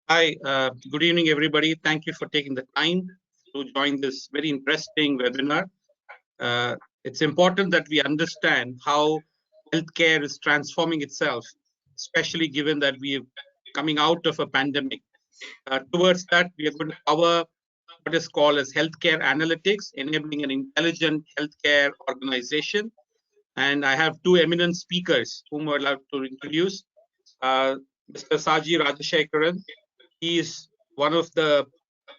Hi, good evening, everybody. Thank you for taking the time to join this very interesting webinar. It's important that we understand how healthcare is transforming itself, especially given that we are coming out of a pandemic. Towards that, we are going to cover what is called as healthcare analytics, enabling an intelligent healthcare organization. And I have two eminent speakers whom I'd like to introduce. Mr. Saji Rajashekaran. He is one of the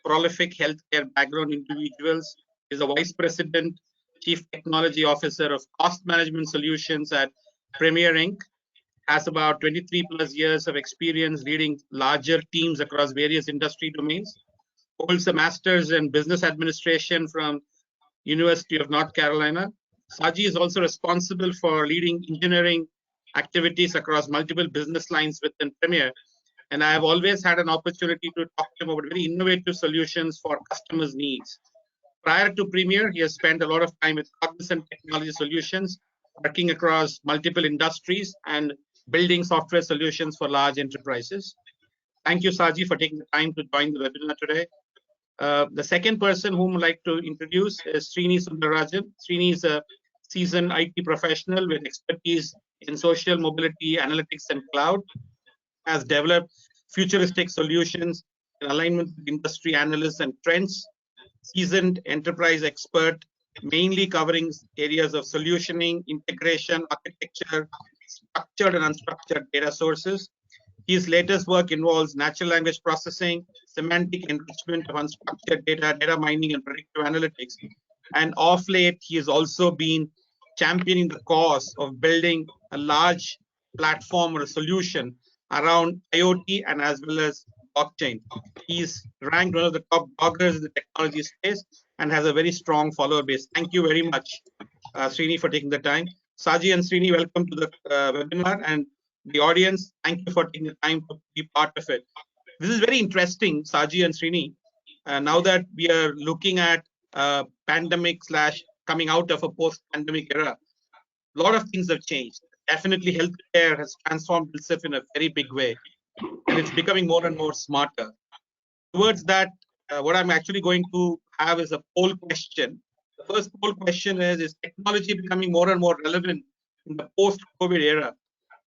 prolific healthcare background individuals. He's the Vice President, Chief Technology Officer of Cost Management Solutions at Premier Inc. Has about 23 plus years of experience leading larger teams across various industry domains. Holds a master's in business administration from University of North Carolina. Saji is also responsible for leading engineering activities across multiple business lines within Premier. And I have always had an opportunity to talk to him about very innovative solutions for customers' needs. Prior to Premier, he has spent a lot of time with Cognizant Technology Solutions, working across multiple industries and building software solutions for large enterprises. Thank you, Saji, for taking the time to join the webinar today. The second person whom I'd like to introduce is Srini Sundarajan. Srini is a seasoned IT professional with expertise in social mobility, analytics, and cloud. Has developed futuristic solutions in alignment with industry analysts and trends. Seasoned enterprise expert, mainly covering areas of solutioning, integration, architecture, structured and unstructured data sources. His latest work involves natural language processing, semantic enrichment of unstructured data, data mining, and predictive analytics. And off late, he has also been championing the cause of building a large platform or a solution around IoT and as well as blockchain. He's ranked one of the top bloggers in the technology space and has a very strong follower base. Thank you very much, Srini, for taking the time. Saji and Srini, welcome to the webinar, and the audience, thank you for taking the time to be part of it. This is very interesting, Saji and Srini. Now that we are looking at pandemic / coming out of a post-pandemic era, a lot of things have changed. Definitely healthcare has transformed itself in a very big way, and it's becoming more and more smarter. Towards that, what I'm actually going to have is a poll question. The first poll question is technology becoming more and more relevant in the post-COVID era?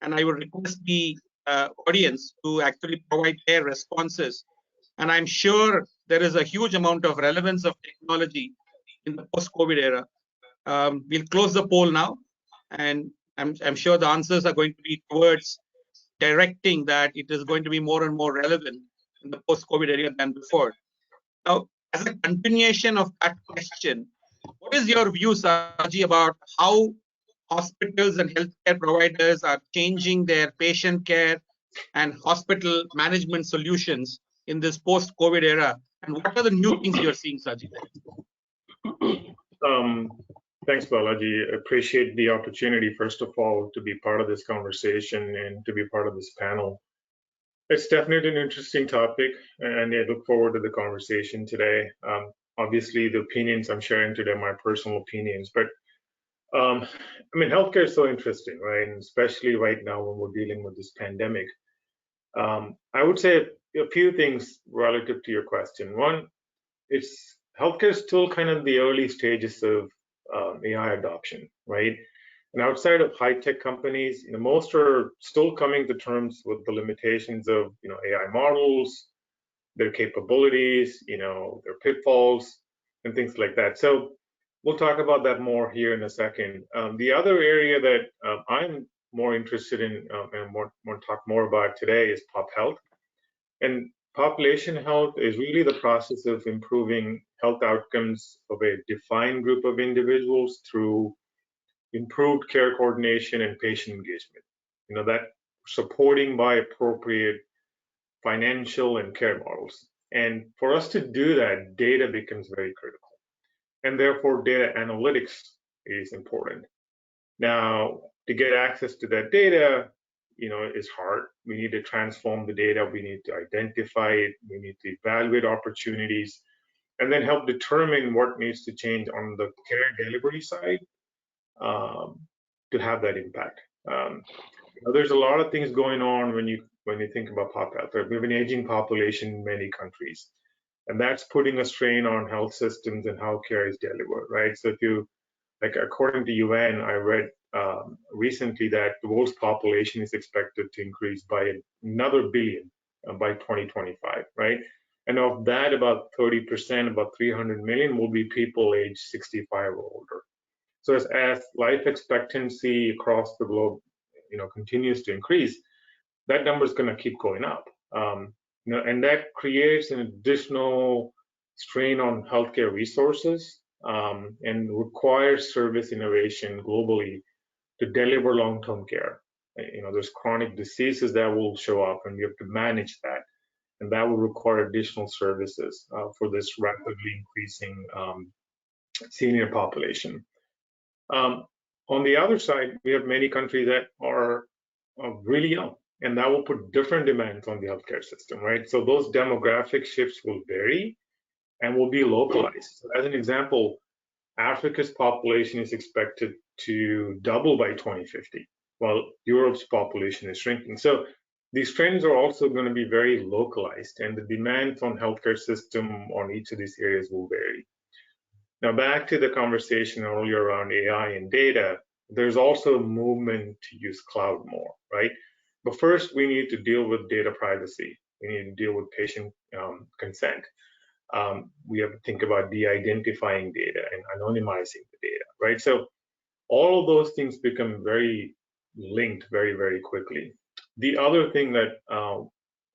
And I would request the audience to actually provide their responses. And I'm sure there is a huge amount of relevance of technology in the post-COVID era. We'll close the poll now, and I'm sure the answers are going to be towards directing that it is going to be more and more relevant in the post-COVID era than before. Now, as a continuation of that question, what is your view, Saji, about how hospitals and healthcare providers are changing their patient care and hospital management solutions in this post-COVID era? And what are the new things you're seeing, Saji? Thanks, Balaji. I appreciate the opportunity, first of all, to be part of this conversation and to be part of this panel. It's definitely an interesting topic, and I look forward to the conversation today. Obviously, the opinions I'm sharing today are my personal opinions, but I mean, healthcare is so interesting, right? And especially right now when we're dealing with this pandemic. I would say a few things relative to your question. One, it's healthcare is still kind of the early stages of AI adoption, right? And outside of high-tech companies, most are still coming to terms with the limitations of AI models, their capabilities, their pitfalls, and things like that. So we'll talk about that more here in a second. The other area that I'm more interested in and want to talk more about today is pop health. And population health is really the process of improving health outcomes of a defined group of individuals through improved care coordination and patient engagement. That supporting by appropriate financial and care models. And for us to do that, data becomes very critical. And therefore, data analytics is important. Now, to get access to that data, is hard. We need to transform the data. We need to identify it. We need to evaluate opportunities, and then help determine what needs to change on the care delivery side to have that impact. There's a lot of things going on when when you think about pop health. Right? We have an aging population in many countries, and that's putting a strain on health systems and how care is delivered, right? So if you, like, according to UN, I read recently that the world's population is expected to increase by another billion by 2025, right? And of that, about 30%, about 300 million, will be people aged 65 or older. So as life expectancy across the globe, continues to increase, that number is going to keep going up. And that creates an additional strain on healthcare resources and requires service innovation globally to deliver long-term care. There's chronic diseases that will show up, and we have to manage that, and that will require additional services for this rapidly increasing senior population. On the other side, we have many countries that are really young, and that will put different demands on the healthcare system, right? So those demographic shifts will vary and will be localized. So as an example, Africa's population is expected to double by 2050, while Europe's population is shrinking. So these trends are also going to be very localized, and the demands on healthcare system on each of these areas will vary. Now, back to the conversation earlier around AI and data, there's also a movement to use cloud more, right? But first, we need to deal with data privacy. We need to deal with patient consent. We have to think about de-identifying data and anonymizing the data, right? So all of those things become very linked very, very quickly. The other thing that I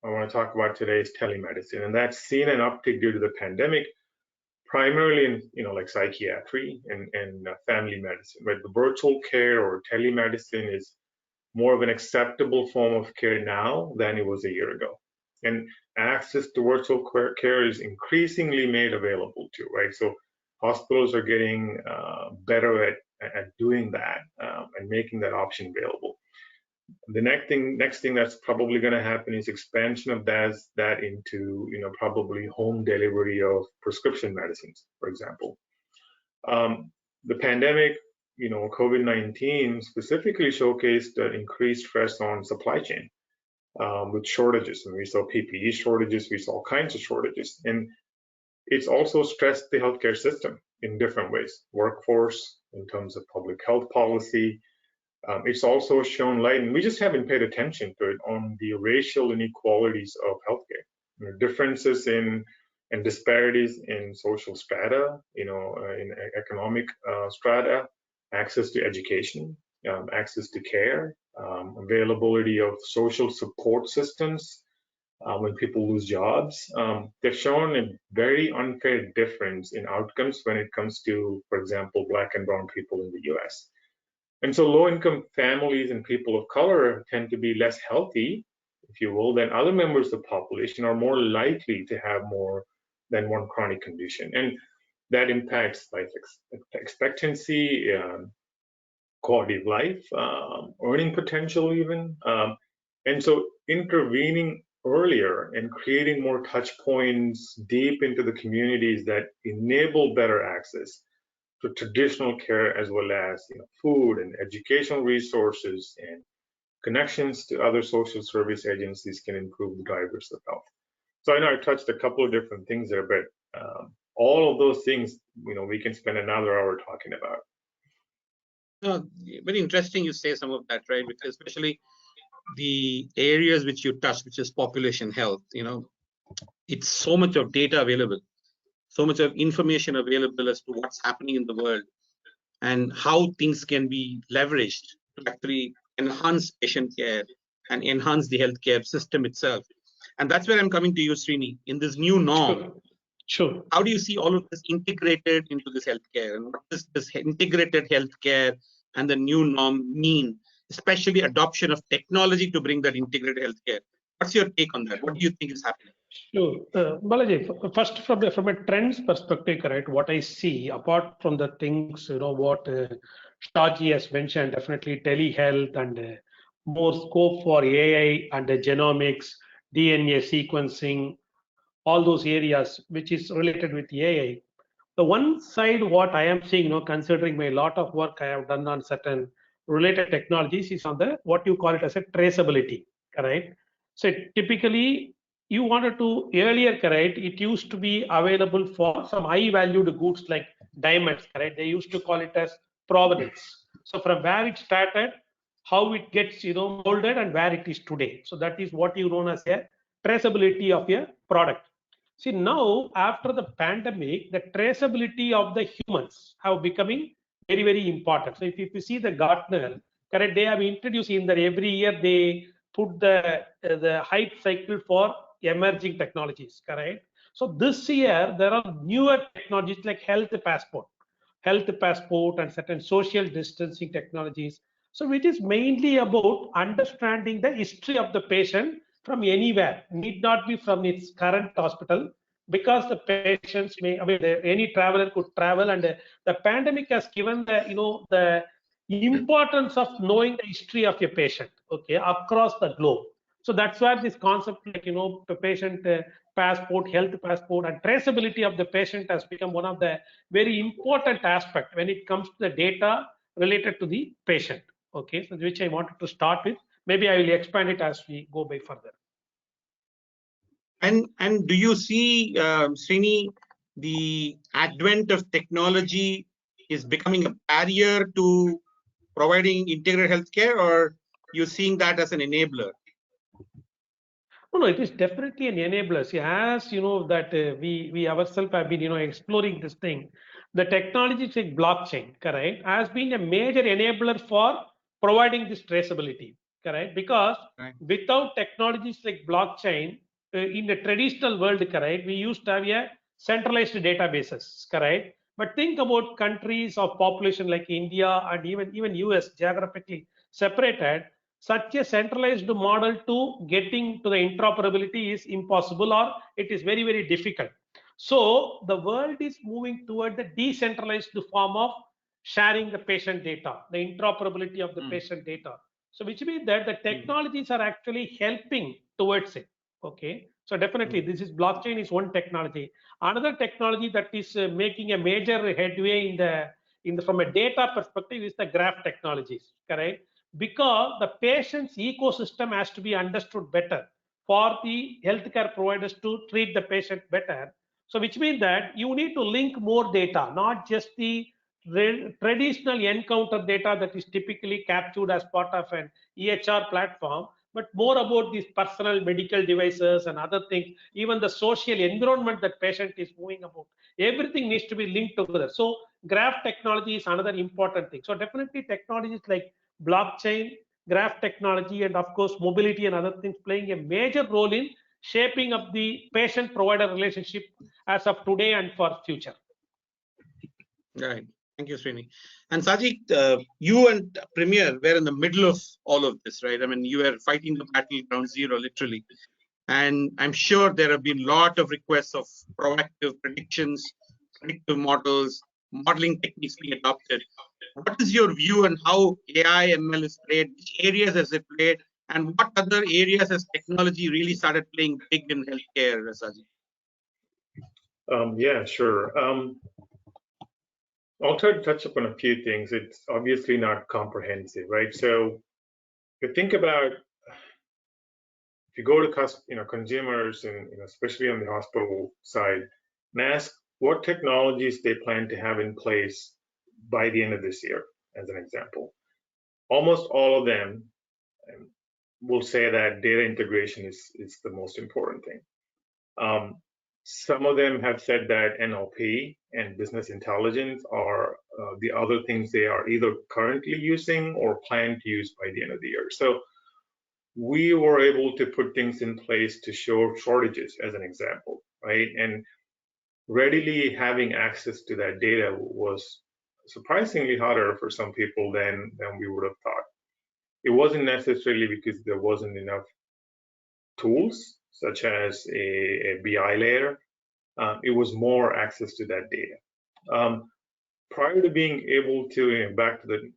want to talk about today is telemedicine, and that's seen an uptick due to the pandemic, primarily in like psychiatry and family medicine, right? The virtual care or telemedicine is more of an acceptable form of care now than it was a year ago. And access to virtual care is increasingly made available too, right? So hospitals are getting better at doing that and making that option available. The next thing that's probably going to happen is expansion of that into probably home delivery of prescription medicines, for example. The pandemic, COVID-19 specifically showcased the increased stress on supply chain with shortages, and we saw PPE shortages, we saw all kinds of shortages, and it's also stressed the healthcare system in different ways. Workforce, in terms of public health policy. It's also shown light, and we just haven't paid attention to it, on the racial inequalities of healthcare. Differences in and disparities in social strata, in economic strata, access to education, access to care, availability of social support systems when people lose jobs. They've shown a very unfair difference in outcomes when it comes to, for example, Black and brown people in the US. And so low-income families and people of color tend to be less healthy, if you will, than other members of the population, are more likely to have more than one chronic condition. And that impacts life expectancy, quality of life, earning potential even. And so intervening earlier and creating more touch points deep into the communities that enable better access to traditional care, as well as food and educational resources and connections to other social service agencies, can improve the drivers of health. So I know I touched a couple of different things there, but all of those things, we can spend another hour talking about. No, very interesting you say some of that, right? Because especially the areas which you touched, which is population health, it's so much of data available, so much of information available as to what's happening in the world and how things can be leveraged to actually enhance patient care and enhance the healthcare system itself. And that's where I'm coming to you, Srini, in this new norm. Sure. How do you see all of this integrated into this healthcare? And what does this integrated healthcare and the new norm mean, especially adoption of technology to bring that integrated healthcare? What's your take on that? What do you think is happening? Sure. Balaji, first from a trends perspective, right, what I see, apart from the things, what Shaji has mentioned, definitely telehealth and more scope for AI and genomics, DNA sequencing, all those areas which is related with AI. The one side, what I am seeing, considering my lot of work I have done on certain related technologies, is on the what you call it as a traceability, correct? So typically, you wanted to earlier, correct? It used to be available for some high valued goods like diamonds, correct? They used to call it as provenance. So from where it started, how it gets molded and where it is today. So that is what you known as a traceability of a product. See, now after the pandemic, the traceability of the humans have becoming very, very important. So if you see the Gartner, correct, they have introduced in that every year they put the hype cycle for emerging technologies, correct? So this year there are newer technologies like health passport and certain social distancing technologies. So it is mainly about understanding the history of the patient from anywhere, need not be from its current hospital, because the patients may, I mean, any traveler could travel, and the pandemic has given the importance of knowing the history of a patient, okay, across the globe. So that's where this concept, like the patient passport, health passport, and traceability of the patient has become one of the very important aspect when it comes to the data related to the patient. Okay, so which I wanted to start with. Maybe I will expand it as we go by further. And do you see, Srini, the advent of technology is becoming a barrier to providing integrated healthcare, or you're seeing that as an enabler? No, it is definitely an enabler. See, as you know that we ourselves have been exploring this thing. The technology like blockchain, correct, has been a major enabler for providing this traceability, correct? Because Right. without technologies like blockchain, in the traditional world, correct, we used to have a centralized databases, correct. But think about countries of population like India and even US geographically separated. Such a centralized model to getting to the interoperability is impossible, or it is very, very difficult. So the world is moving toward the decentralized form of sharing the patient data, the interoperability of the patient data. So which means that the technologies are actually helping towards it. Okay, so definitely this is blockchain is one technology. Another technology that is making a major headway in the from a data perspective is the graph technologies, correct? Because the patient's ecosystem has to be understood better for the healthcare providers to treat the patient better. So which means that you need to link more data, not just the traditional encounter data that is typically captured as part of an EHR platform, but more about these personal medical devices and other things, even the social environment that patient is moving about. Everything needs to be linked together. So graph technology is another important thing. So definitely technologies like blockchain, graph technology, and of course mobility and other things playing a major role in shaping up the patient provider relationship as of today and for future. Right. Thank you, Srini. And Sajid, you and Premier were in the middle of all of this, right? I mean, you were fighting the battle ground zero, literally. And I'm sure there have been a lot of requests of proactive predictions, predictive models, modeling techniques being adopted. What is your view on how AI ML is played? Which areas has it played? And what other areas has technology really started playing big in healthcare, Sajid? Yeah, sure. I'll try to touch upon a few things. It's obviously not comprehensive, right? So if you think about, if you go to consumers and especially on the hospital side, and ask what technologies they plan to have in place by the end of this year, as an example, almost all of them will say that data integration is the most important thing. Some of them have said that NLP and business intelligence are the other things they are either currently using or plan to use by the end of the year. So we were able to put things in place to show shortages, as an example, right? And readily having access to that data was surprisingly harder for some people than we would have thought. It wasn't necessarily because there wasn't enough tools, such as a BI layer. It was more access to that data. Prior to being able to, back to the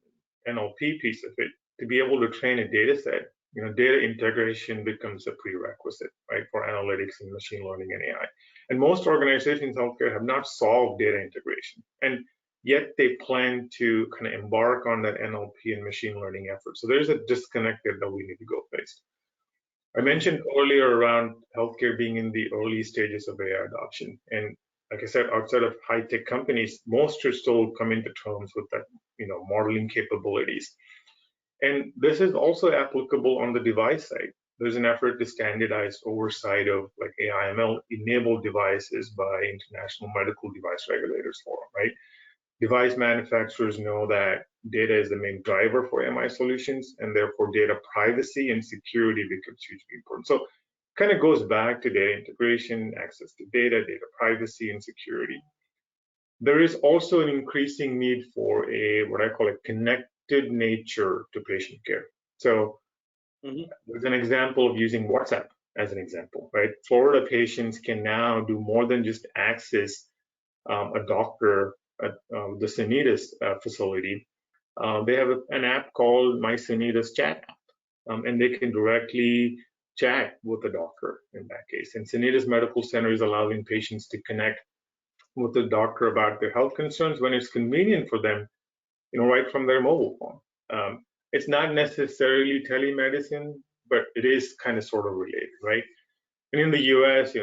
NLP piece of it, to be able to train a data set, data integration becomes a prerequisite, right, for analytics and machine learning and AI. And most organizations in healthcare have not solved data integration, and yet they plan to kind of embark on that NLP and machine learning effort. So there's a disconnect there that we need to go face. I mentioned earlier around healthcare being in the early stages of AI adoption. And like I said, outside of high-tech companies, most are still coming to terms with that, modeling capabilities. And this is also applicable on the device side. There's an effort to standardize oversight of like AI/ML enabled devices by international medical device regulators forum, right? Device manufacturers know that data is the main driver for MI solutions, and therefore data privacy and security becomes hugely important. So kind of goes back to data integration, access to data, data privacy, and security. There is also an increasing need for what I call a connected nature to patient care. So there's an example of using WhatsApp as an example, right? Florida patients can now do more than just access a doctor at the Sanitas facility. They have an app called My Sanitas Chat app, and they can directly chat with the doctor in that case. And Sanitas Medical Center is allowing patients to connect with the doctor about their health concerns when it's convenient for them, right from their mobile phone. It's not necessarily telemedicine, but it is kind of sort of related, right? And in the US,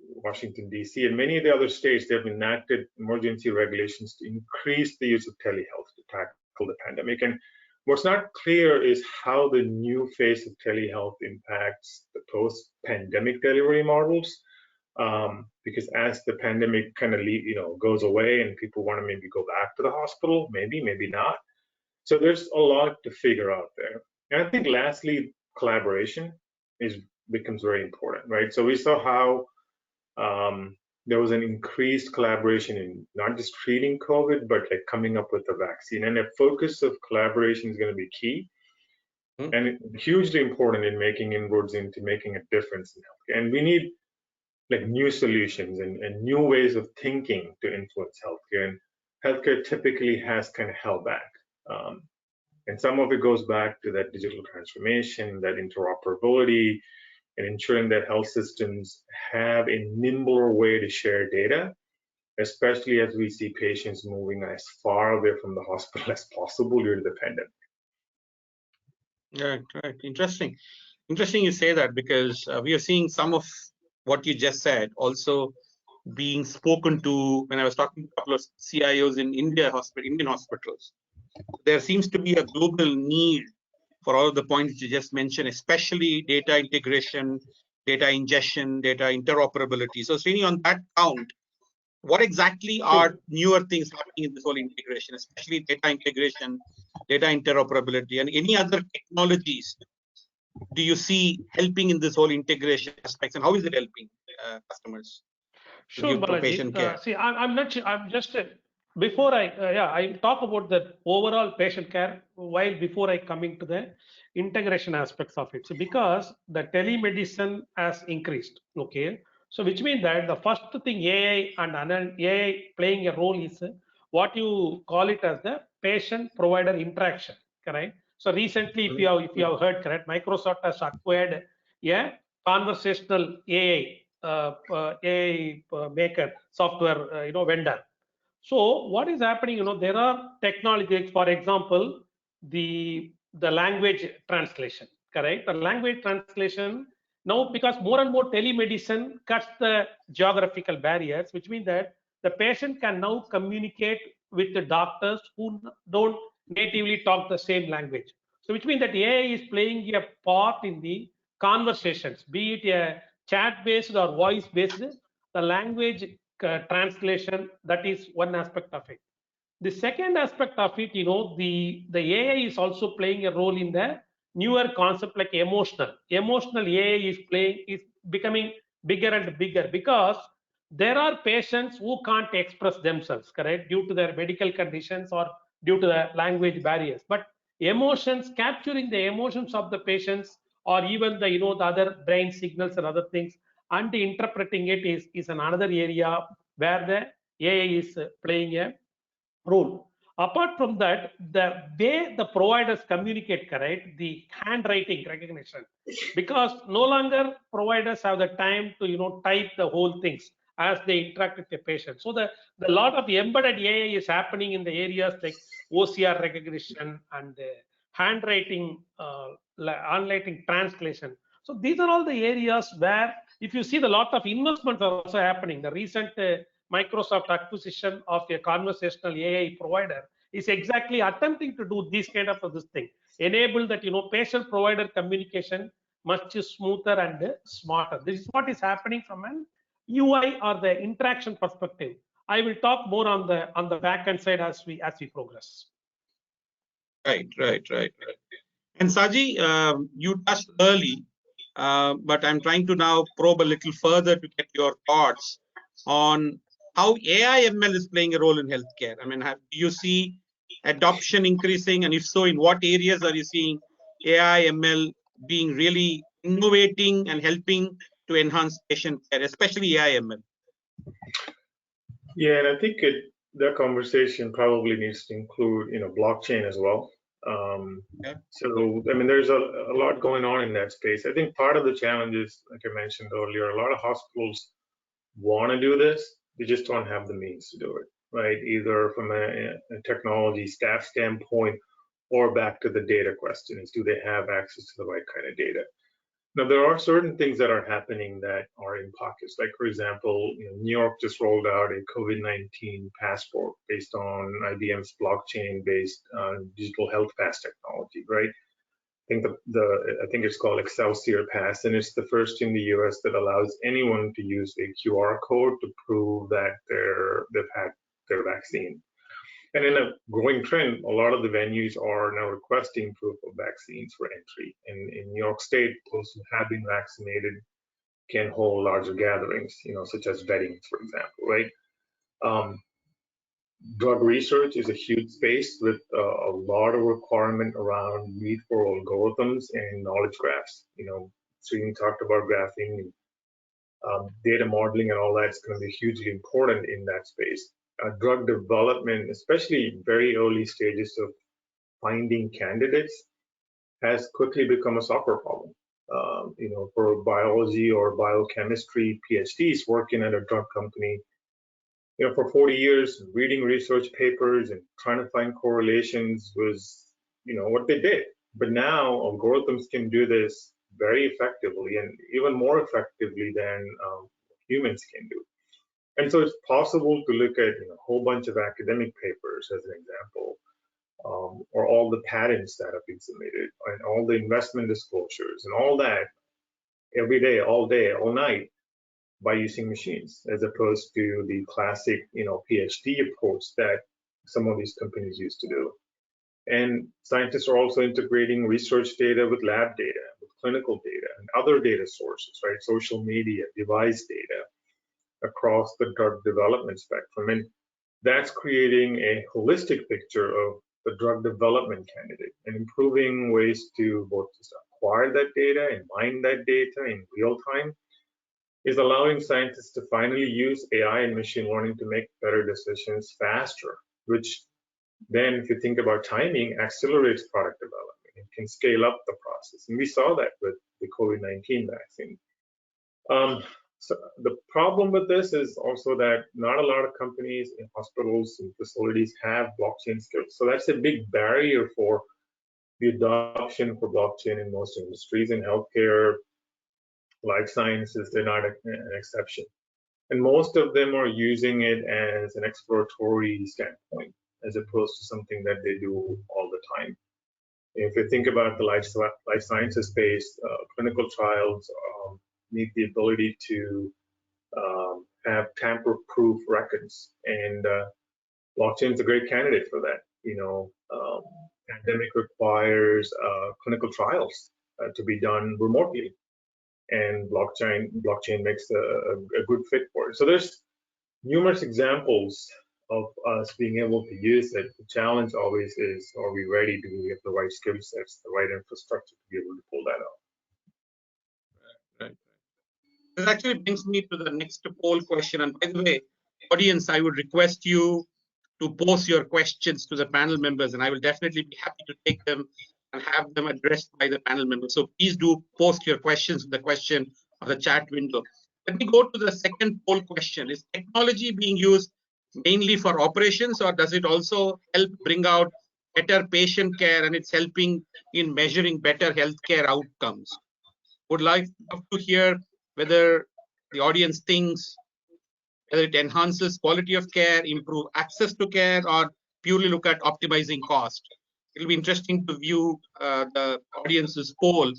Washington, D.C., and many of the other states, they've enacted emergency regulations to increase the use of telehealth to tackle the pandemic. And what's not clear is how the new phase of telehealth impacts the post-pandemic delivery models. Because as the pandemic kind of goes away and people want to maybe go back to the hospital, maybe not. So there's a lot to figure out there. And I think lastly, collaboration becomes very important, right? So we saw how there was an increased collaboration in not just treating COVID, but like coming up with a vaccine. And the focus of collaboration is going to be key and hugely important in making inroads into making a difference in healthcare. And we need like new solutions and new ways of thinking to influence healthcare. And healthcare typically has kind of held back. And some of it goes back to that digital transformation, that interoperability, and ensuring that health systems have a nimbler way to share data, especially as we see patients moving as far away from the hospital as possible during the pandemic. Right. Interesting you say that, because we are seeing some of what you just said also being spoken to when I was talking to a couple of CIOs in Indian hospitals. There seems to be a global need for all of the points you just mentioned, especially data integration, data ingestion, data interoperability. So Srini, on that count, what exactly are newer things happening in this whole integration, especially data integration, data interoperability, and any other technologies do you see helping in this whole integration aspects, and how is it helping customers? Sure, Balaji. See, I'm not sure. I'm just before I talk about the overall patient care. Before I coming to the integration aspects of it, so because the telemedicine has increased, okay. So which means that the first thing AI and AI playing a role is what you call it as the patient-provider interaction, correct? So recently, if you have heard, correct, Microsoft has acquired a conversational AI AI maker software vendor. So what is happening, there are technologies, for example, the language translation, correct? The language translation now, because more and more telemedicine cuts the geographical barriers, which means that the patient can now communicate with the doctors who don't natively talk the same language. So which means that AI is playing a part in the conversations, be it a chat based or voice based, the language translation, that is one aspect of it. The second aspect of it, the AI is also playing a role in the newer concept like emotional AI is becoming bigger and bigger, because there are patients who can't express themselves, correct, due to their medical conditions or due to the language barriers, but emotions, capturing the emotions of the patients, or even the the other brain signals and other things, and interpreting it is another area where the AI is playing a role. Apart from that, the way the providers communicate, correct, the handwriting recognition, because no longer providers have the time to type the whole things as they interact with the patient. So the lot of embedded AI is happening in the areas like OCR recognition and handwriting, handwriting translation. So these are all the areas where, if you see, the lot of investments are also happening. The recent Microsoft acquisition of a conversational AI provider is exactly attempting to do this kind of this thing, enable that patient provider communication much smoother and smarter. This is what is happening from an UI or the interaction perspective. I will talk more on the back end side as we progress. Right. And Saji, you touched early, but I'm trying to now probe a little further to get your thoughts on how AI ML is playing a role in healthcare. I mean, do you see adoption increasing, and if so, in what areas are you seeing AI ML being really innovating and helping to enhance patient care, especially AI ML? Yeah, and I think that conversation probably needs to include, blockchain as well. So, I mean, there's a lot going on in that space. I think part of the challenge is, like I mentioned earlier, a lot of hospitals want to do this, they just don't have the means to do it, right? Either from a technology staff standpoint or back to the data question is, do they have access to the right kind of data? Now, there are certain things that are happening that are in pockets. Like, for example, New York just rolled out a COVID-19 passport based on IBM's blockchain-based digital health pass technology, right? I think it's called Excelsior Pass, and it's the first in the U.S. that allows anyone to use a QR code to prove that they've had their vaccine. And in a growing trend, a lot of the venues are now requesting proof of vaccines for entry. In New York State, those who have been vaccinated can hold larger gatherings, such as weddings, for example, right? Drug research is a huge space with a lot of requirement around need for algorithms and knowledge graphs. Srini talked about graphing, data modeling, and all that is going to be hugely important in that space. Drug development, especially very early stages of finding candidates, has quickly become a software problem. For biology or biochemistry PhDs working at a drug company, for 40 years, reading research papers and trying to find correlations was, what they did. But now algorithms can do this very effectively, and even more effectively than humans can do. And so it's possible to look at a whole bunch of academic papers as an example, or all the patents that have been submitted, and all the investment disclosures and all that every day, all night, by using machines, as opposed to the classic, PhD approach that some of these companies used to do. And scientists are also integrating research data with lab data, with clinical data, and other data sources, right? Social media, device data, across the drug development spectrum. And that's creating a holistic picture of the drug development candidate and improving ways to both just acquire that data and mine that data in real time is allowing scientists to finally use AI and machine learning to make better decisions faster, which then, if you think about timing, accelerates product development and can scale up the process. And we saw that with the COVID-19 vaccine. So the problem with this is also that not a lot of companies in hospitals and facilities have blockchain skills. So that's a big barrier for the adoption for blockchain in most industries. In healthcare, life sciences, they're not an exception. And most of them are using it as an exploratory standpoint, as opposed to something that they do all the time. If you think about the life sciences space, clinical trials need the ability to have tamper-proof records, and blockchain is a great candidate for that. Pandemic requires clinical trials to be done remotely, and blockchain makes a good fit for it. So there's numerous examples of us being able to use it. The challenge always is, are we ready? Do we have the right skill sets, the right infrastructure to be able to pull that off? Right. This actually brings me to the next poll question. And by the way, audience, I would request you to post your questions to the panel members, and I will definitely be happy to take them and have them addressed by the panel members. So please do post your questions in the question or the chat window. Let me go to the second poll question. Is technology being used mainly for operations, or does it also help bring out better patient care, and it's helping in measuring better healthcare outcomes? Would like to hear whether the audience thinks whether it enhances quality of care, improve access to care, or purely look at optimizing cost. It'll be interesting to view the audience's poll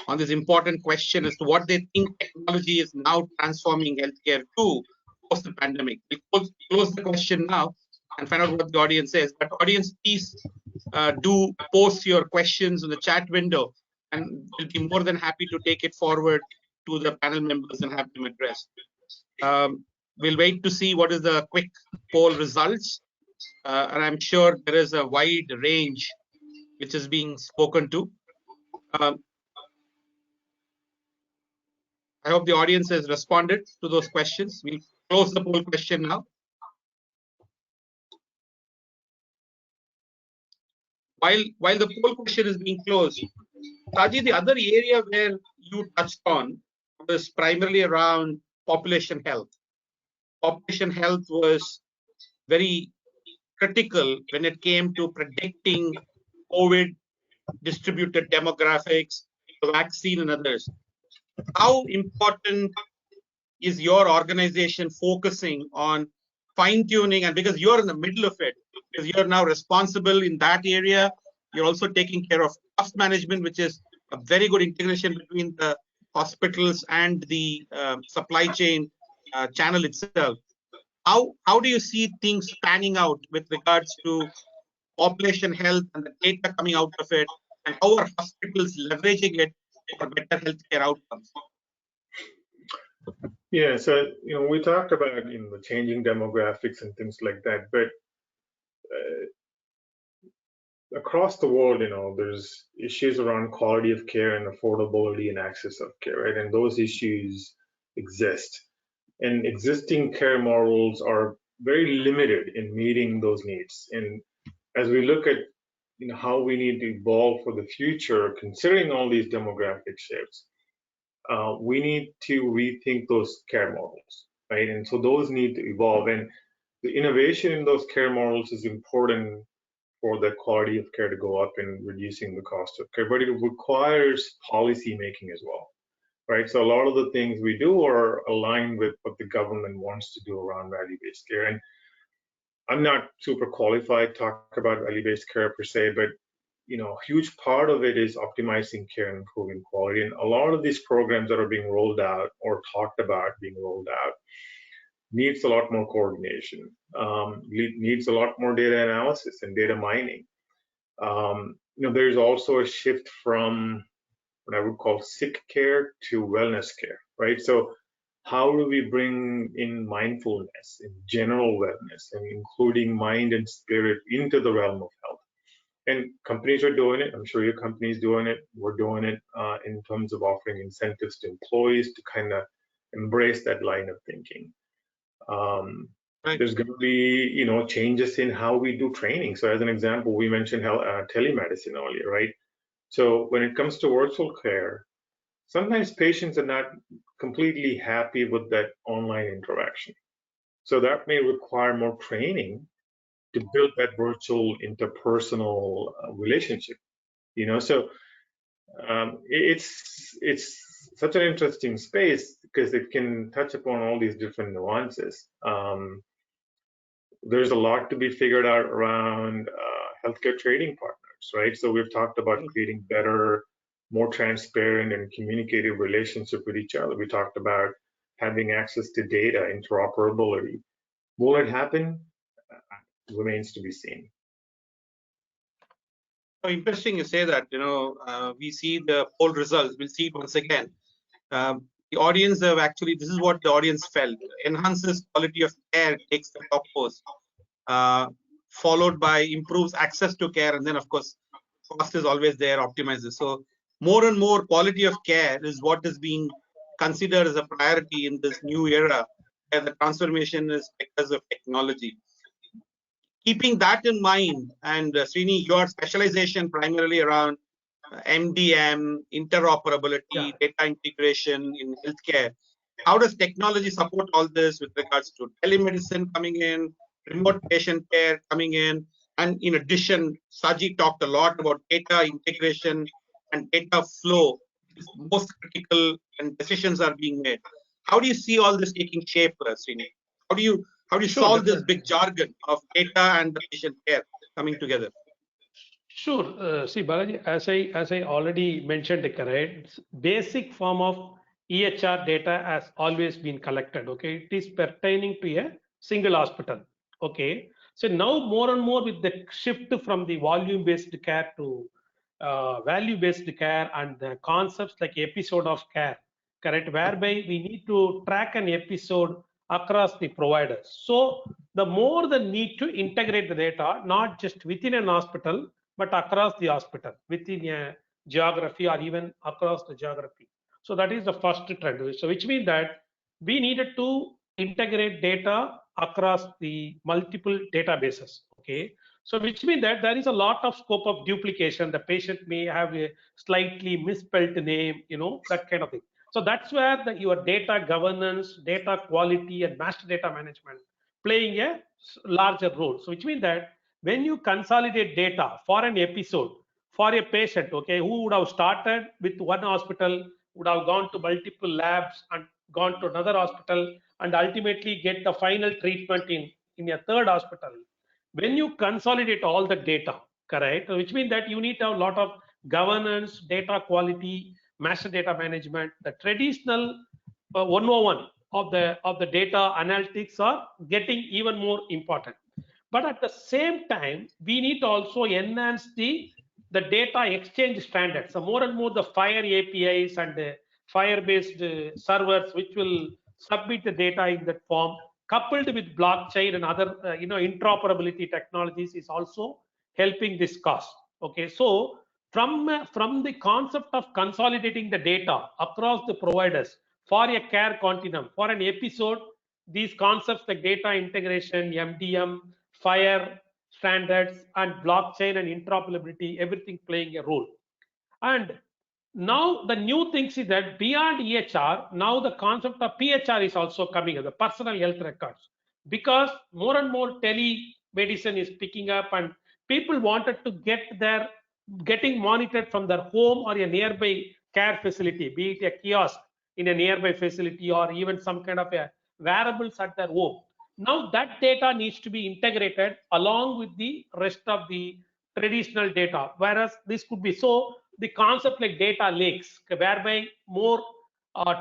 on this important question as to what they think technology is now transforming healthcare to post the pandemic. We'll close the question now and find out what the audience says. But audience, please do post your questions in the chat window, and we'll be more than happy to take it forward to the panel members and have them addressed. We'll wait to see what is the quick poll results, and I'm sure there is a wide range which is being spoken to. I hope the audience has responded to those questions. We'll close the poll question now. While the poll question is being closed, Saji, the other area where you touched on was primarily around population health. Population health was very critical when it came to predicting COVID, distributed demographics, the vaccine, and others. How important is your organization focusing on fine-tuning? And because you're in the middle of it, because you're now responsible in that area, you're also taking care of cost management, which is a very good integration between the hospitals and the supply chain channel itself. How do you see things panning out with regards to population health and the data coming out of it, and how are hospitals leveraging it for better healthcare outcomes? Yeah, so we talked about the changing demographics and things like that, but across the world, there's issues around quality of care and affordability and access of care, right? And those issues exist. And existing care models are very limited in meeting those needs. And as we look at how we need to evolve for the future, considering all these demographic shifts, we need to rethink those care models, right? And so those need to evolve. And the innovation in those care models is important for the quality of care to go up and reducing the cost of care, but it requires policy making as well, right? So a lot of the things we do are aligned with what the government wants to do around value-based care. And I'm not super qualified to talk about value-based care per se, but a huge part of it is optimizing care and improving quality. And a lot of these programs that are being rolled out or talked about being rolled out needs a lot more coordination, needs a lot more data analysis and data mining. There's also a shift from what I would call sick care to wellness care, right? So how do we bring in mindfulness and general wellness and including mind and spirit into the realm of health? And companies are doing it. I'm sure your company's doing it. We're doing it in terms of offering incentives to employees to kind of embrace that line of thinking. Right. There's going to be, changes in how we do training. So as an example, we mentioned telemedicine earlier, right? So when it comes to virtual care, sometimes patients are not completely happy with that online interaction. So that may require more training to build that virtual interpersonal relationship, So it's such an interesting space because it can touch upon all these different nuances. There's a lot to be figured out around healthcare trading partners, right? So we've talked about creating better, more transparent and communicative relationship with each other. We talked about having access to data, interoperability. Will it happen? Remains to be seen. So interesting you say that. We see the poll results. We'll see it once again. The audience have actually, this is what the audience felt. Enhances quality of care, takes the top post, followed by improves access to care, and then of course cost is always there, optimizes. So more and more quality of care is what is being considered as a priority in this new era, where the transformation is because of technology. Keeping that in mind, and Srini, your specialization primarily around MDM, interoperability, data integration in healthcare. How does technology support all this with regards to telemedicine coming in, remote patient care coming in, and in addition, Saji talked a lot about data integration and data flow is most critical and decisions are being made. How do you see all this taking shape, Srini? How do you Sure, solve this definitely. big jargon of data and the patient care coming together? Sure. See, Balaji, as I already mentioned, correct, basic form of EHR data has always been collected. Okay, it is pertaining to a single hospital. Okay, so now more and more with the shift from the volume-based care to value-based care and the concepts like episode of care, correct, whereby we need to track an episode across the providers. So the more the need to integrate the data, not just within an hospital, but across the hospital, within a geography or even across the geography. So that is the first trend. So which means that we needed to integrate data across the multiple databases. Okay. So which means that there is a lot of scope of duplication. The patient may have a slightly misspelled name, that kind of thing. So that's where your data governance, data quality, and master data management playing a larger role. So which means that when you consolidate data for an episode for a patient, okay, who would have started with one hospital, would have gone to multiple labs and gone to another hospital and ultimately get the final treatment in a third hospital. When you consolidate all the data, correct, which means that you need to have a lot of governance, data quality, master data management. The traditional 101 of the data analytics are getting even more important. But at the same time, we need to also enhance the data exchange standards. So more and more the FHIR APIs and FHIR-based servers, which will submit the data in that form, coupled with blockchain and other interoperability technologies, is also helping this cause. Okay, so from the concept of consolidating the data across the providers for a care continuum, for an episode, these concepts like data integration, MDM, FHIR standards, and blockchain and interoperability, everything playing a role. And now the new things is that beyond EHR, now the concept of PHR is also coming, the personal health records, because more and more telemedicine is picking up and people wanted to getting monitored from their home or a nearby care facility, be it a kiosk in a nearby facility or even some kind of a wearables at their home. Now that data needs to be integrated along with the rest of the traditional data, whereas this could be so the concept like data lakes, whereby more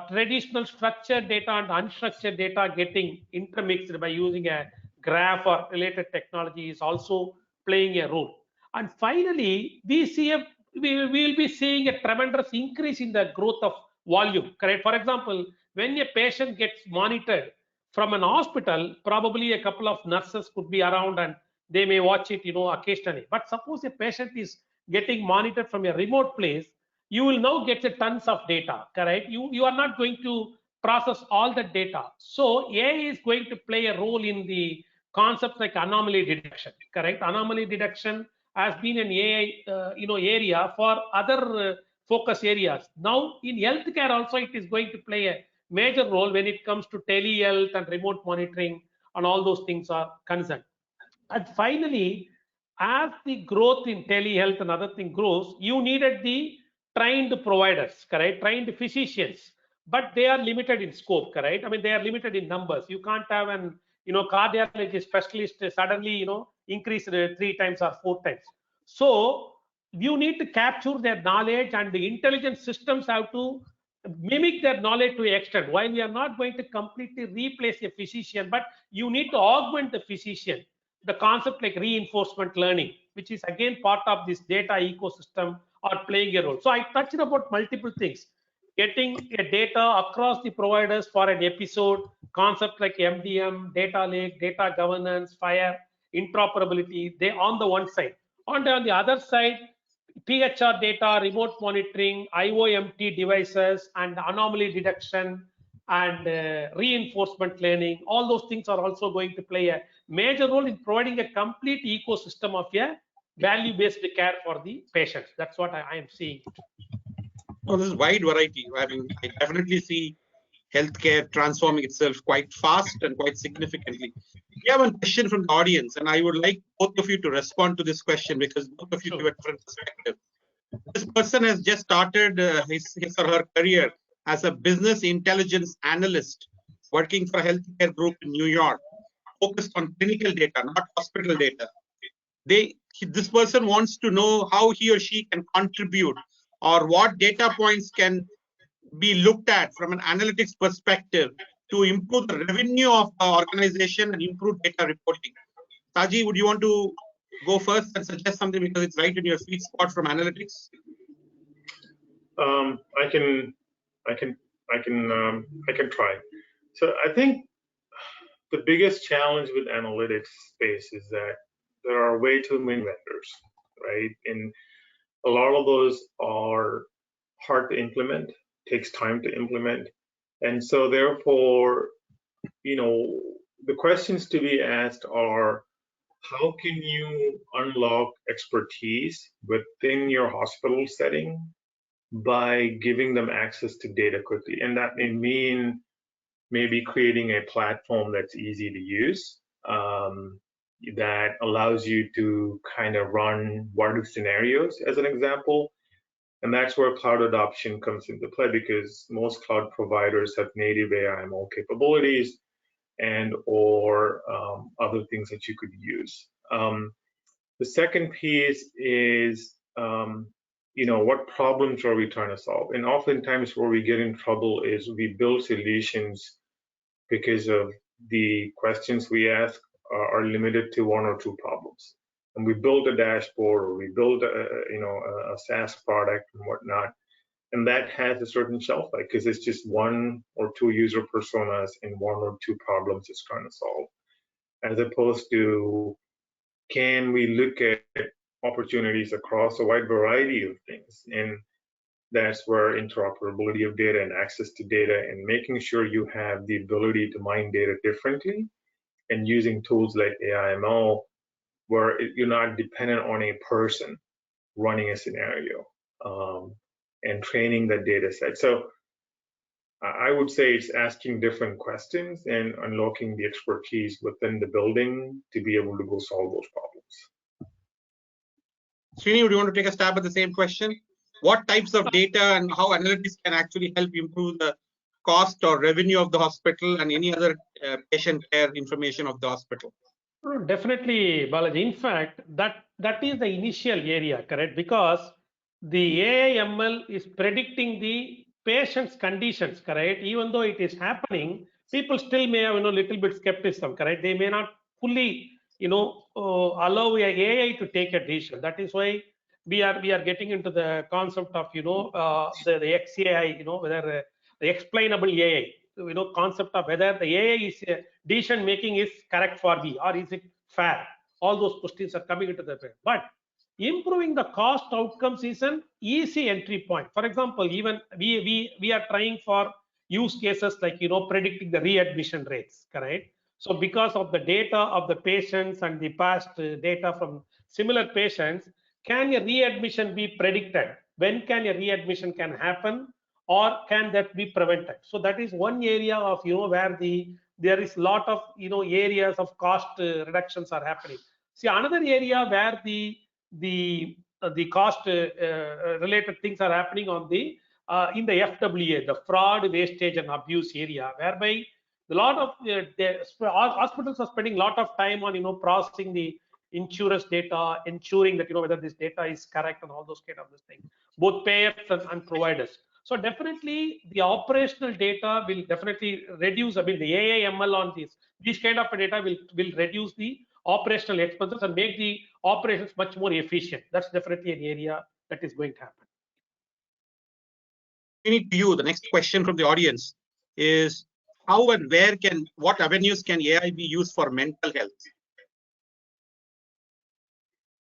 traditional structured data and unstructured data getting intermixed by using a graph or related technology is also playing a role. And finally, we will be seeing a tremendous increase in the growth of volume. Correct. For example, when a patient gets monitored from an hospital, probably a couple of nurses could be around and they may watch it, occasionally. But suppose a patient is getting monitored from a remote place, you will now get a tons of data. Correct. You are not going to process all the data. So AI is going to play a role in the concepts like anomaly detection. Correct. Anomaly detection has been an AI area for other focus areas. Now in healthcare also it is going to play a major role when it comes to telehealth and remote monitoring and all those things are concerned. And finally, as the growth in telehealth and other thing grows, you needed the trained providers, correct? Trained physicians, but they are limited in scope, correct? I mean, they are limited in numbers. You can't have an cardiology specialist suddenly increase 3 times or 4 times. So you need to capture their knowledge, and the intelligent systems have to mimic their knowledge to an extent. While we are not going to completely replace a physician, but you need to augment the physician. The concept like reinforcement learning, which is again part of this data ecosystem, are playing a role. So I touched about multiple things. Getting a data across the providers for an episode, concept like MDM, data lake, data governance, FHIR, interoperability, they on the one side. On the other side, PHR data, remote monitoring, IOMT devices, and anomaly detection and reinforcement learning, all those things are also going to play a major role in providing a complete ecosystem of a value-based care for the patients. That's what I am seeing. Oh, this is wide variety. I mean, I definitely see healthcare transforming itself quite fast and quite significantly. We have one question from the audience, and I would like both of you to respond to this question because both of you give a different perspective. This person has just started his or her career as a business intelligence analyst working for a healthcare group in New York, focused on clinical data, not hospital data. This person wants to know how he or she can contribute or what data points can be looked at from an analytics perspective to improve the revenue of the organization and improve data reporting. Saji, would you want to go first and suggest something because it's right in your sweet spot from analytics? I can try. So I think the biggest challenge with analytics space is that there are way too many vendors, right? And a lot of those are hard to implement, takes time to implement. And so therefore, the questions to be asked are, how can you unlock expertise within your hospital setting by giving them access to data quickly? And that may mean maybe creating a platform that's easy to use, that allows you to kind of run what-if scenarios, as an example. And that's where cloud adoption comes into play, because most cloud providers have native AI/ML capabilities and or other things that you could use. The second piece is, what problems are we trying to solve? And oftentimes where we get in trouble is we build solutions because of the questions we ask are limited to one or two problems. And we build a dashboard or we build a SaaS product and whatnot, and that has a certain shelf life because it's just one or two user personas and one or two problems it's trying to solve, as opposed to, can we look at opportunities across a wide variety of things? And that's where interoperability of data and access to data and making sure you have the ability to mine data differently and using tools like AI/ML, where you're not dependent on a person running a scenario, and training that data set. So I would say it's asking different questions and unlocking the expertise within the building to be able to go solve those problems. Srini, would you want to take a stab at the same question? What types of data and how analytics can actually help improve the cost or revenue of the hospital and any other patient care information of the hospital? Definitely, Balaji. In fact, that is the initial area, correct? Because the AI/ML is predicting the patient's conditions, correct? Even though it is happening, people still may have little bit skepticism, correct? They may not fully allow AI to take a decision. That is why we are getting into the concept of the XAI, whether the explainable AI, concept of whether the AI is decision making is correct for me or is it fair. All those questions are coming into the picture. But improving the cost outcomes is an easy entry point. For example, even we are trying for use cases like predicting the readmission rates, correct? So because of the data of the patients and the past data from similar patients, can a readmission be predicted? When can a readmission can happen, or can that be prevented? So that is one area of where there is lot of areas of cost reductions are happening. See, another area where the cost related things are happening on the in the FWA, the fraud, wastage and abuse area, whereby a lot of hospitals are spending a lot of time on processing the insurance data, ensuring that whether this data is correct and all those kind of things, both payers and providers. So definitely the operational data will definitely reduce. I mean, the AI/ML on these kind of data will reduce the operational expenses and make the operations much more efficient. That's definitely an area that is going to happen. To you, the next question from the audience is, how and what avenues can AI be used for mental health?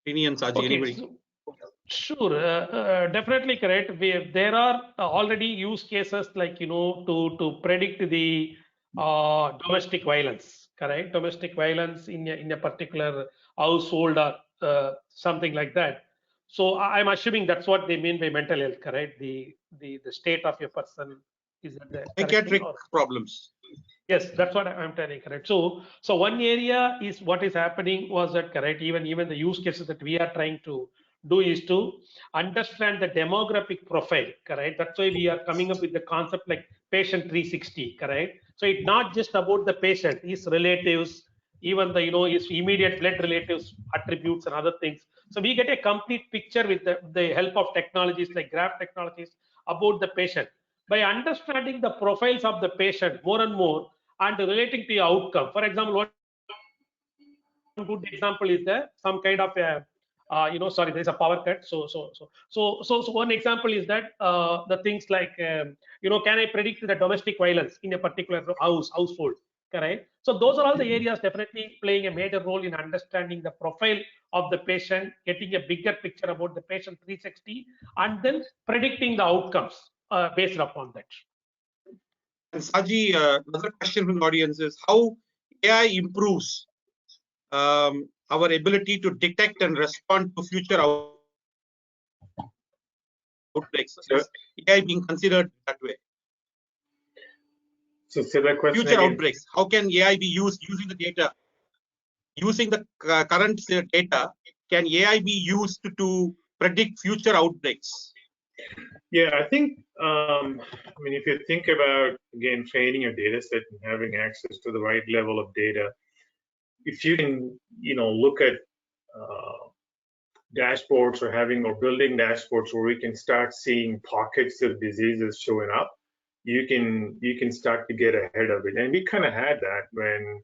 Srini and Saji, anybody? Sure, definitely correct. There are already use cases like to predict the domestic violence, correct? Domestic violence in a particular household or something like that. So I'm assuming that's what they mean by mental health, correct? The state of a person is that the psychiatric problems. Yes, that's what I'm telling, correct. So one area is what is happening was that, correct, even the use cases that we are trying to do is to understand the demographic profile, correct? That's why we are coming up with the concept like patient 360, correct? So it's not just about the patient, his relatives, even the his immediate blood relatives, attributes and other things. So we get a complete picture with the help of technologies like graph technologies about the patient. By understanding the profiles of the patient more and more and relating to the outcome. For example, one good example is there some kind of a sorry, there's a power cut. So one example is that the things like can I predict the domestic violence in a particular household? Correct. So those are all the areas definitely playing a major role in understanding the profile of the patient, getting a bigger picture about the patient 360, and then predicting the outcomes based upon that. And Saji, another question from the audience is how AI improves our ability to detect and respond to future outbreaks. Is AI being considered that way? So say that question future again. Outbreaks. How can AI be used using the data? Using the current data, can AI be used to predict future outbreaks? Yeah, I think, I mean, if you think about, again, training a data set and having access to the right level of data, if you can, look at dashboards or building dashboards where we can start seeing pockets of diseases showing up, you can start to get ahead of it. And we kind of had that when,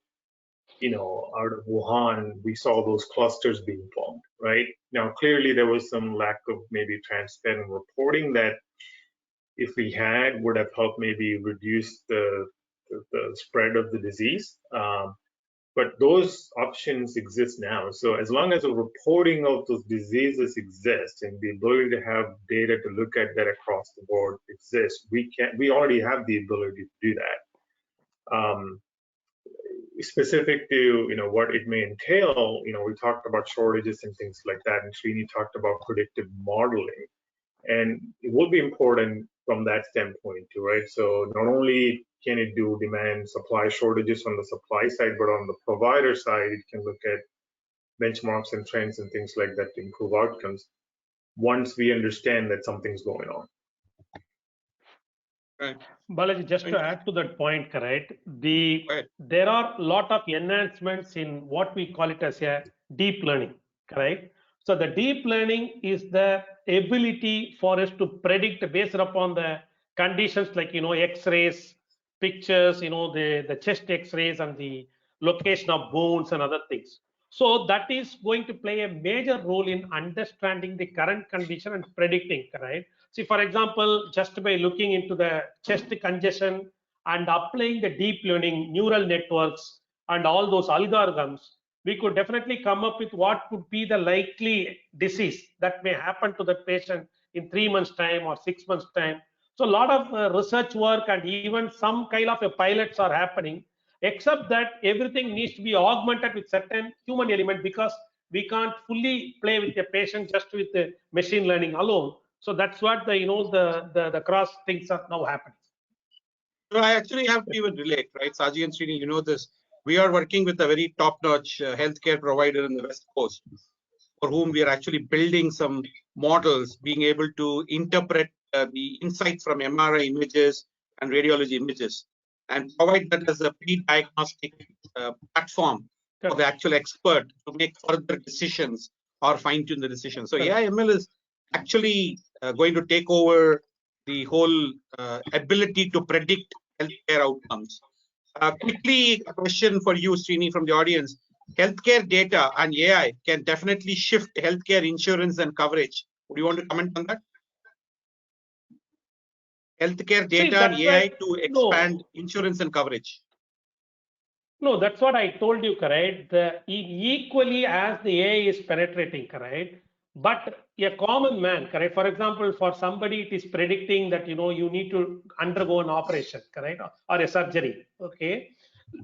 out of Wuhan, we saw those clusters being formed, right? Now, clearly there was some lack of maybe transparent reporting that if we had would have helped maybe reduce the spread of the disease. But those options exist now. So as long as the reporting of those diseases exists and the ability to have data to look at that across the board exists, we already have the ability to do that. Specific to what it may entail, we talked about shortages and things like that, and Srini talked about predictive modeling, and it will be important from that standpoint too, right? So not only can it do demand supply shortages on the supply side, but on the provider side, it can look at benchmarks and trends and things like that to improve outcomes once we understand that something's going on. Right. Balaji, just to add to that point, correct? There are a lot of enhancements in what we call it as a deep learning, correct? So the deep learning is the ability for us to predict based upon the conditions like X-rays, pictures, the chest X-rays and the location of bones and other things. So that is going to play a major role in understanding the current condition and predicting, correct? See, for example, just by looking into the chest congestion and applying the deep learning neural networks and all those algorithms, we could definitely come up with what could be the likely disease that may happen to the patient in 3 months' time or 6 months' time. So a lot of research work and even some kind of pilots are happening, except that everything needs to be augmented with certain human element because we can't fully play with the patient just with the machine learning alone. So that's what the cross things are now happening. So I actually have to even relate, right? Saji and Srini, this. We are working with a very top-notch healthcare provider in the West Coast, for whom we are actually building some models, being able to interpret the insights from MRI images and radiology images, and provide that as a pre-diagnostic platform for the actual expert to make further decisions or fine-tune the decision. So AI/ML is actually going to take over the whole ability to predict healthcare outcomes. Quickly, a question for you, Srini, from the audience. Healthcare data and AI can definitely shift healthcare insurance and coverage. Would you want to comment on that? Healthcare data and AI to expand insurance and coverage. No, that's what I told you, correct? Equally as the AI is penetrating, correct? But a common man, correct? For example, for somebody, it is predicting that, you need to undergo an operation, correct? Or a surgery, okay?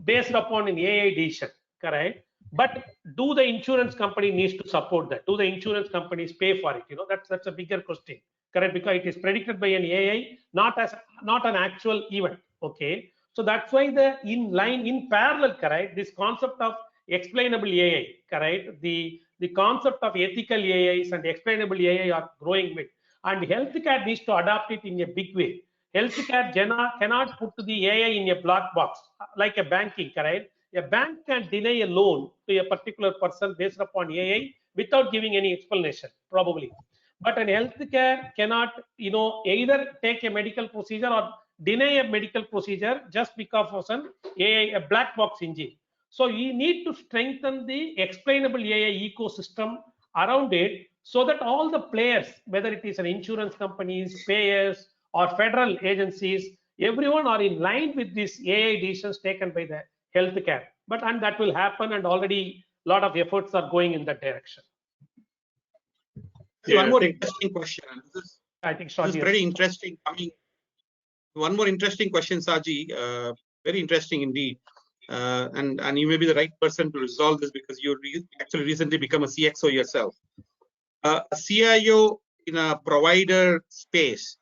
Based upon an AI decision, correct? But do the insurance company needs to support that? Do the insurance companies pay for it? That's a bigger question, correct? Because it is predicted by an AI, not an actual event, okay? So that's why in parallel, correct, this concept of explainable AI, correct, the the concept of ethical AIs and explainable AI are growing with, and healthcare needs to adapt it in a big way. Healthcare cannot put the AI in a black box like a banking, correct? A bank can deny a loan to a particular person based upon AI without giving any explanation, probably. But an healthcare cannot, either take a medical procedure or deny a medical procedure just because of an AI, a black box engine. So you need to strengthen the explainable AI ecosystem around it so that all the players, whether it is an insurance companies, payers, or federal agencies, everyone are in line with these AI decisions taken by the healthcare. And that will happen, and already a lot of efforts are going in that direction. One more interesting question. I think this is pretty interesting. One more interesting question, Saji. Very interesting indeed. And you may be the right person to resolve this because you actually recently become a CXO yourself. A CIO in a provider space,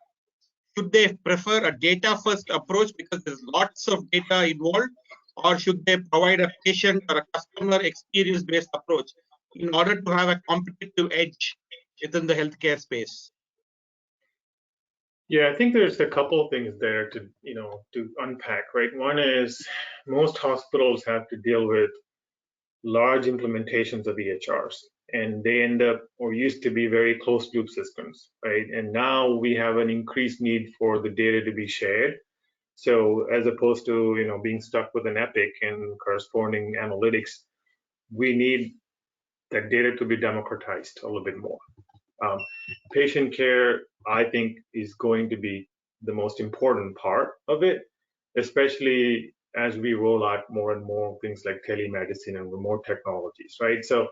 should they prefer a data first approach because there's lots of data involved, or should they provide a patient or a customer experience based approach in order to have a competitive edge within the healthcare space? Yeah, I think there's a couple of things there to unpack, right? One is most hospitals have to deal with large implementations of EHRs, and they end up or used to be very closed loop systems, right? And now we have an increased need for the data to be shared. So as opposed to being stuck with an Epic and corresponding analytics, we need that data to be democratized a little bit more. Patient care, I think, is going to be the most important part of it, especially as we roll out more and more things like telemedicine and remote technologies, right? So,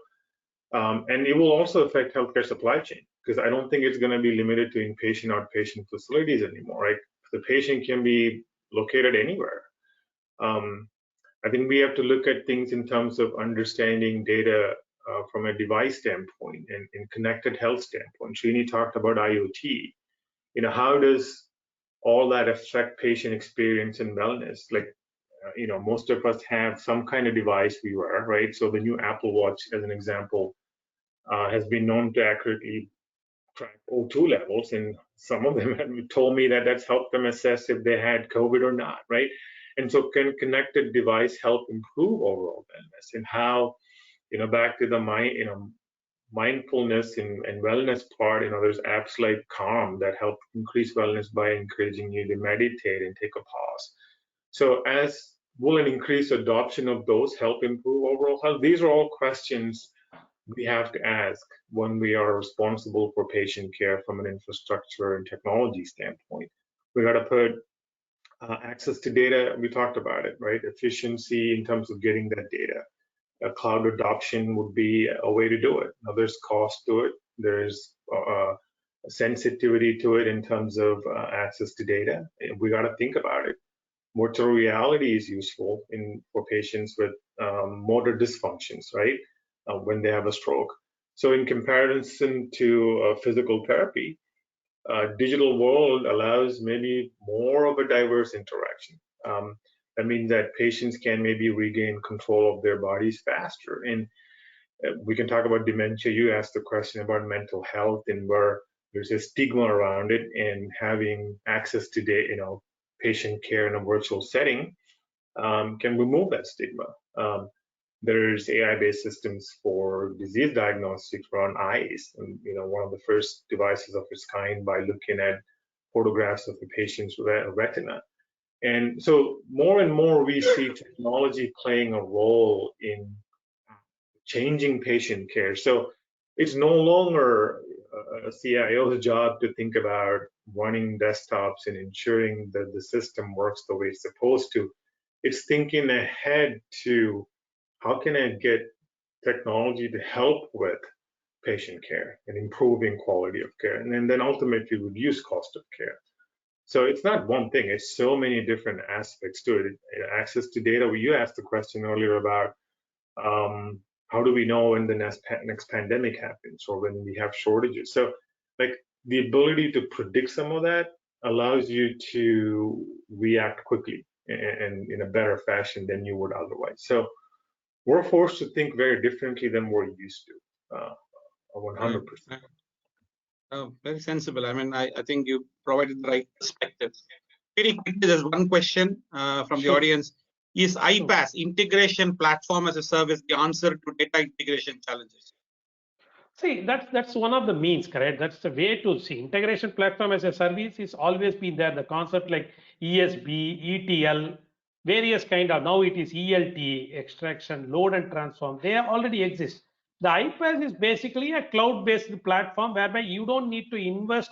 and it will also affect healthcare supply chain, because I don't think it's going to be limited to inpatient, outpatient facilities anymore, right? The patient can be located anywhere. I think we have to look at things in terms of understanding data from a device standpoint and connected health standpoint. Srini talked about IoT. How does all that affect patient experience and wellness? Like, most of us have some kind of device we wear, right? So the new Apple Watch, as an example, has been known to accurately track O2 levels, and some of them have told me that that's helped them assess if they had COVID or not, right? And so can connected device help improve overall wellness? And how, back to the mindfulness and wellness part, there's apps like Calm that help increase wellness by encouraging you to meditate and take a pause. So as will an increased adoption of those help improve overall health? These are all questions we have to ask when we are responsible for patient care from an infrastructure and technology standpoint. We got to put access to data. We talked about it, right? Efficiency in terms of getting that data. Cloud adoption would be a way to do it. Now, there's cost to it. There's sensitivity to it in terms of access to data. We got to think about it. Virtual reality is useful for patients with motor dysfunctions, right? When they have a stroke. So in comparison to physical therapy, digital world allows maybe more of a diverse interaction. That means that patients can maybe regain control of their bodies faster. And we can talk about dementia. You asked the question about mental health and where there's a stigma around it, and having access to patient care in a virtual setting can remove that stigma. There's AI-based systems for disease diagnostics around eyes, and one of the first devices of its kind by looking at photographs of the patient's retina. And so more and more we see technology playing a role in changing patient care. So it's no longer a CIO's job to think about running desktops and ensuring that the system works the way it's supposed to. It's thinking ahead to how can I get technology to help with patient care and improving quality of care, and then ultimately reduce cost of care. So it's not one thing, it's so many different aspects to it. Access to data, you asked the question earlier about how do we know when the next pandemic happens or when we have shortages. So like the ability to predict some of that allows you to react quickly and in a better fashion than you would otherwise. So we're forced to think very differently than we're used to. 100%. Very sensible. I mean, I think you provided the right perspective. Very quickly, there's one question from the Sure. audience. Is iPaaS, integration platform as a service, the answer to data integration challenges? See, that's one of the means, correct? That's the way to see. Integration platform as a service is always been there. The concept like ESB, ETL, various kind of, now it is ELT, extraction, load and transform. They already exist. The iPaaS is basically a cloud-based platform whereby you don't need to invest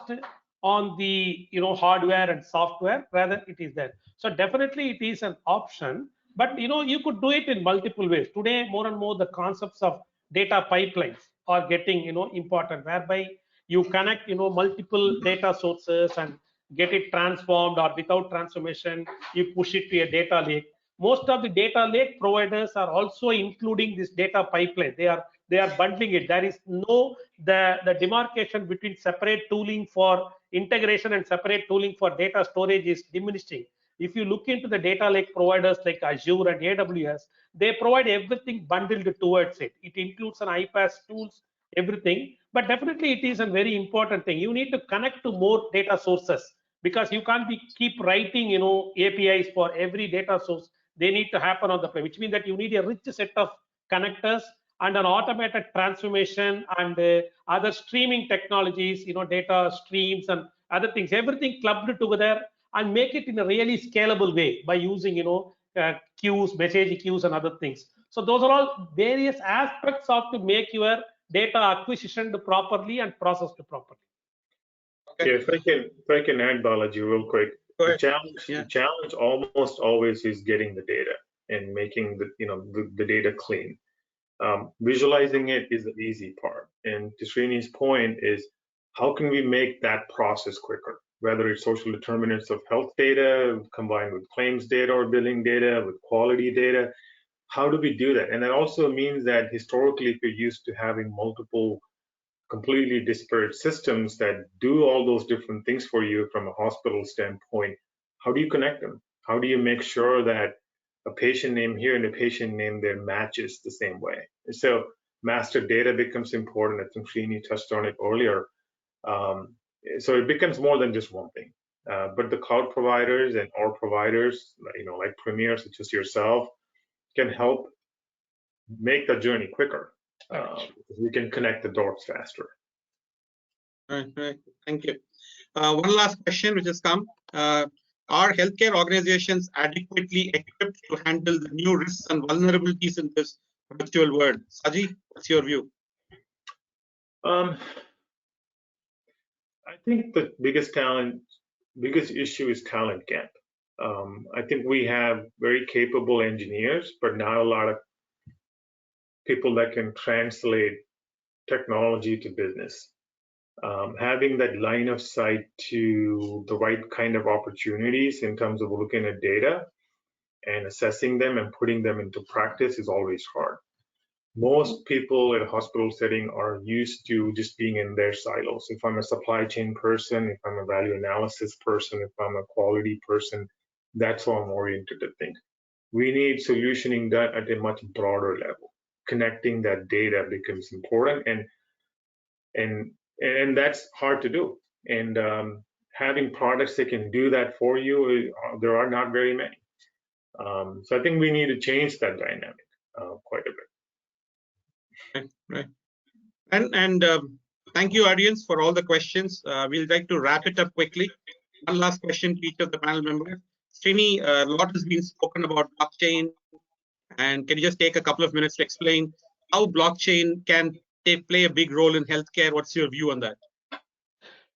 on the hardware and software. Rather, it is there. So definitely it is an option. But you could do it in multiple ways. Today, more and more the concepts of data pipelines are getting important, whereby you connect multiple data sources and get it transformed, or without transformation you push it to a data lake. Most of the data lake providers are also including this data pipeline. They are bundling it. There is no the demarcation between separate tooling for integration and separate tooling for data storage is diminishing. If you look into the data lake providers like Azure and AWS, they provide everything bundled towards it. It includes an iPaaS tools, everything. But definitely it is a very important thing. You need to connect to more data sources, because you can't keep writing APIs for every data source. They need to happen on the play, which means that you need a rich set of connectors and an automated transformation and other streaming technologies, data streams and other things, everything clubbed together, and make it in a really scalable way by using queues, message queues and other things. So those are all various aspects of to make your data acquisition properly and processed properly. Okay. Yeah, if I can add, Balaji, real quick. The challenge almost always is getting the data and making the data clean. Visualizing it is the easy part. And to Srini's point is, how can we make that process quicker? Whether it's social determinants of health data combined with claims data or billing data, with quality data, how do we do that? And that also means that historically, if you're used to having multiple completely disparate systems that do all those different things for you from a hospital standpoint, how do you connect them? How do you make sure that a patient name here and a patient name there matches the same way? So master data becomes important. I think Srini touched on it earlier. So it becomes more than just one thing. But the cloud providers and our providers, like Premier, such as yourself, can help make the journey quicker. We can connect the dots faster. Right. Thank you. One last question which has come. Are healthcare organizations adequately equipped to handle the new risks and vulnerabilities in this virtual world? Saji, what's your view? I think the biggest issue is talent gap. I think we have very capable engineers, but not a lot of people that can translate technology to business. Having that line of sight to the right kind of opportunities in terms of looking at data and assessing them and putting them into practice is always hard. Most people in a hospital setting are used to just being in their silos. If I'm a supply chain person, if I'm a value analysis person, if I'm a quality person, that's how I'm oriented to think. We need solutioning done at a much broader level. Connecting that data becomes important, and that's hard to do. And having products that can do that for you, there are not very many. So I think we need to change that dynamic quite a bit. Right. And thank you, audience, for all the questions. We'll like to wrap it up quickly. One last question to each of the panel members. Srini, a lot has been spoken about blockchain, and can you just take a couple of minutes to explain how blockchain can play a big role in healthcare? What's your view on that?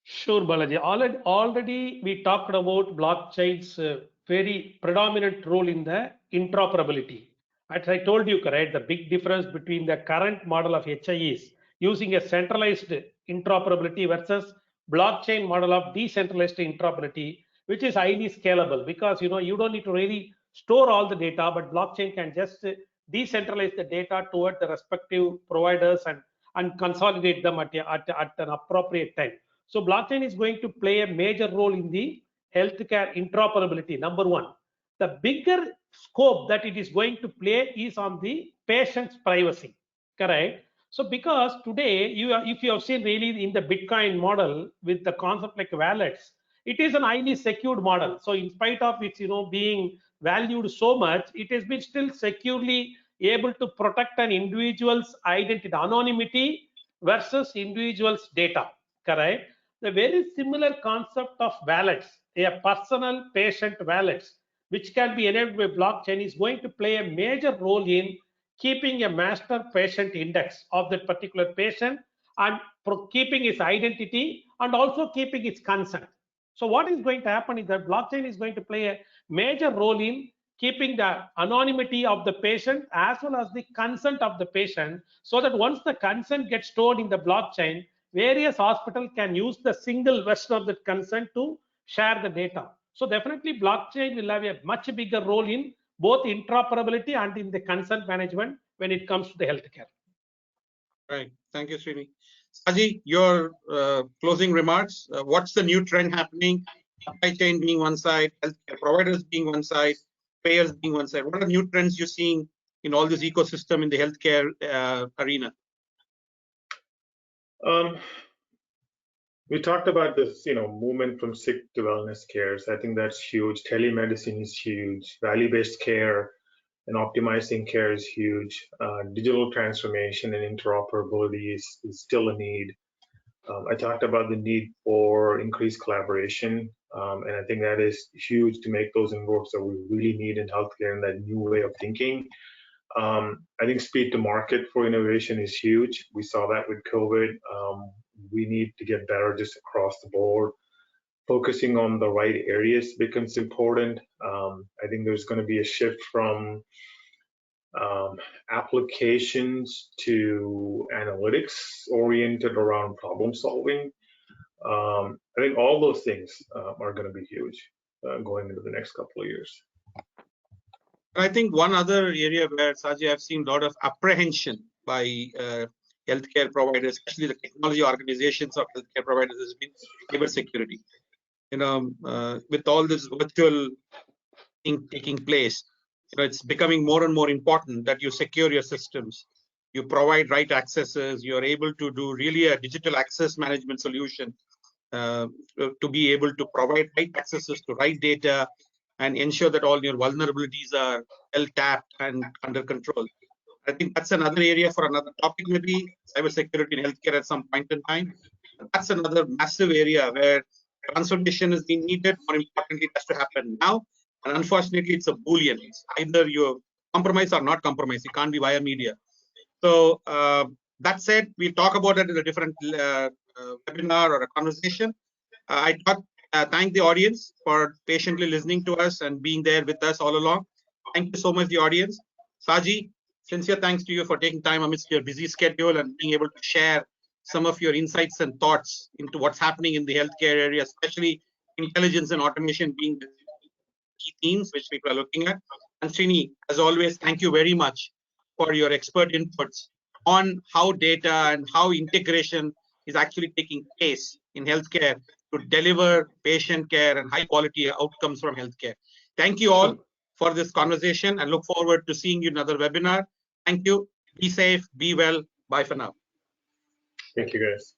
Sure, Balaji. Already we talked about blockchain's very predominant role in the interoperability. As I told you, correct, the big difference between the current model of HI is using a centralized interoperability versus blockchain model of decentralized interoperability, which is highly scalable, because you don't need to really store all the data, but blockchain can just decentralize the data toward the respective providers and consolidate them at an appropriate time. So blockchain is going to play a major role in the healthcare interoperability, number one. The bigger scope that it is going to play is on the patient's privacy, correct? So because today, if you have seen really in the Bitcoin model with the concept like wallets, it is an highly secured model. So in spite of its being valued so much, it has been still securely able to protect an individual's identity, anonymity versus individual's data. Correct. The very similar concept of wallets, a personal patient wallets, which can be enabled by blockchain, is going to play a major role in keeping a master patient index of that particular patient and keeping his identity and also keeping its consent. So what is going to happen is that blockchain is going to play a major role in keeping the anonymity of the patient as well as the consent of the patient, so that once the consent gets stored in the blockchain, various hospitals can use the single version of that consent to share the data. So definitely blockchain will have a much bigger role in both interoperability and in the consent management when it comes to the healthcare. Right. Thank you, Srini. Saji, your closing remarks. What's the new trend happening? Supply chain being one side, healthcare providers being one side, payers being one side. What are new trends you're seeing in all this ecosystem in the healthcare arena? We talked about this, movement from sick to wellness care. So I think that's huge. Telemedicine is huge. Value-based care and optimizing care is huge. Digital transformation and interoperability is still a need. I talked about the need for increased collaboration, and I think that is huge to make those inroads that we really need in healthcare and that new way of thinking. I think speed to market for innovation is huge. We saw that with COVID. We need to get better just across the board. Focusing on the right areas becomes important. I think there's going to be a shift from applications to analytics oriented around problem solving. I think all those things are going to be huge going into the next couple of years. I think one other area where, Saji, I've seen a lot of apprehension by healthcare providers, especially the technology organizations of healthcare providers, has been cybersecurity. With all this virtual thing taking place, it's becoming more and more important that you secure your systems, you provide right accesses, you're able to do really a digital access management solution to be able to provide right accesses to right data and ensure that all your vulnerabilities are well tapped and under control. I think that's another area for another topic, maybe cybersecurity in healthcare at some point in time. That's another massive area where transformation is being needed. More importantly, it has to happen now. And unfortunately, it's a Boolean. It's either you compromise or not compromise. It can't be via media. So that said, we'll talk about it in a different webinar or a conversation. I thank the audience for patiently listening to us and being there with us all along. Thank you so much, the audience. Saji, sincere thanks to you for taking time amidst your busy schedule and being able to share some of your insights and thoughts into what's happening in the healthcare area, especially intelligence and automation being the key themes which people are looking at. And Srini, as always, thank you very much for your expert inputs on how data and how integration is actually taking place in healthcare to deliver patient care and high quality outcomes from healthcare. Thank you all for this conversation and look forward to seeing you in another webinar. Thank you. Be safe, be well. Bye for now. Thank you, guys.